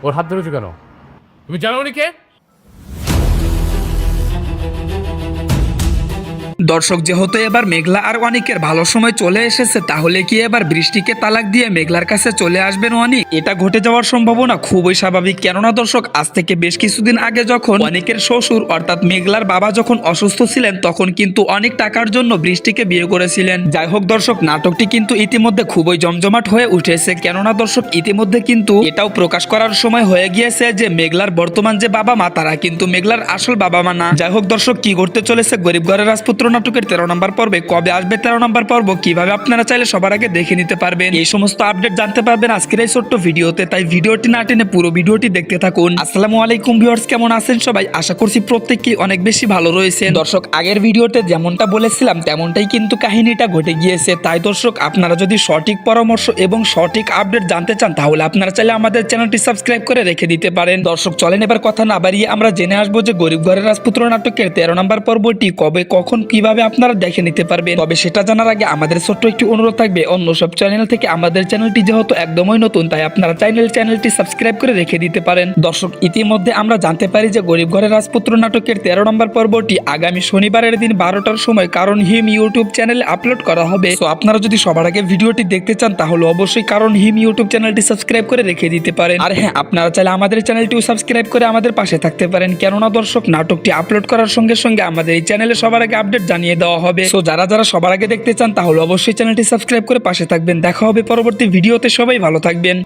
ওর হাত ধরেছো কেন? তুমি জানো উনি কে? দর্শক, যেহেতু এবার মেঘলা আর অনিকের ভালো সময় চলে এসেছে, তাহলে কি এবার বৃষ্টিকে তালাক দিয়ে মেঘলার কাছে চলে আসবেন অনিক? এটা ঘটে যাওয়ার সম্ভাবনা খুবই স্বাভাবিক। কেননা দর্শক, আজ থেকে বেশ কিছুদিন আগে যখন অনিকের শ্বশুর অর্থাৎ মেঘলার বাবা যখন অসুস্থ ছিলেন, তখন কিন্তু অনেক টাকার জন্য বৃষ্টিকে বিয়ে করেছিলেন। যাই হোক দর্শক, নাটকটি কিন্তু ইতিমধ্যে খুবই জমজমাট হয়ে উঠেছে। কেননা দর্শক, ইতিমধ্যে কিন্তু এটাও প্রকাশ করার সময় হয়ে গিয়েছে যে মেঘলার বর্তমান যে বাবা মা, তারা কিন্তু মেঘলার আসল বাবা মা না। যাই হোক দর্শক, কি করতে চলেছে গরিব ঘরের রাজপুত্র নাটকের 13 নম্বর পর্বে, কবে আসবে 13 নম্বর পর্ব, কিভাবে আপনারা চাইলে সবার আগে দেখে নিতে পারবেন, এই সমস্ত আপডেট জানতে পারবেন আজকের এই ছোট্ট ভিডিওতে। তাই ভিডিওটি না টেনে পুরো ভিডিওটি দেখতে থাকুন। আসসালামু আলাইকুম ভিউয়ার্স, কেমন আছেন সবাই? আশা করছি প্রত্যেককেই অনেক বেশি ভালো রয়েছে। দর্শক, আগের ভিডিওতে যেমনটা বলেছিলাম তেমনটাই কিন্তু কাহিনীটা ঘটে গিয়েছে। তাই দর্শক, আপনারা যদি সঠিক পরামর্শ এবং সঠিক আপডেট জানতে চান, তাহলে আপনারা চাইলে আমাদের চ্যানেলটি সাবস্ক্রাইব করে রেখে দিতে পারেন। দর্শক চলেন এবার কথা না বাড়িয়ে আমরা জেনে আসবো যে গরিব ঘরের রাজপুত্র নাটকের 13 নম্বর পর্বটি কবে, কখন, কিভাবে আপনারা দেখে নিতে পারবেন। তবে সেটা জানার আগে আমাদের ছোট্ট একটি অনুরোধ থাকবে, অন্য সব চ্যানেল থেকে আমাদের চ্যানেলটি যেহেতু একদমই নতুন, তাই আপনারা চ্যানেলটি সাবস্ক্রাইব করে রেখে দিতে পারেন। দর্শক, ইতিমধ্যে আমরা জানতে পারি যে গরিব ঘরের রাজপুত্র নাটকের 13 নম্বর পর্বটি আগামী শনিবারের দিন 12টার সময় কারণ হিম ইউটিউব চ্যানেলে আপলোড করা হবে। তো আপনারা যদি সবার আগে ভিডিওটি দেখতে চান, তাহলে অবশ্যই কারণ হিম ইউটিউব চ্যানেলটি সাবস্ক্রাইব করে রেখে দিতে পারেন। আর হ্যাঁ, আপনারা চাইলে আমাদের চ্যানেলটিও সাবস্ক্রাইব করে আমাদের পাশে থাকতে পারেন। কেননা দর্শক, নাটকটি আপলোড করার সঙ্গে সঙ্গে আমাদের এই চ্যানেলে সবার আগে আপডেট জানিয়ে দেওয়া হবে। তো যারা যারা সবার আগে দেখতে চান, তাহলে অবশ্যই চ্যানেলটি সাবস্ক্রাইব করে পাশে থাকবেন। দেখা হবে পরবর্তী ভিডিওতে। সবাই ভালো থাকবেন।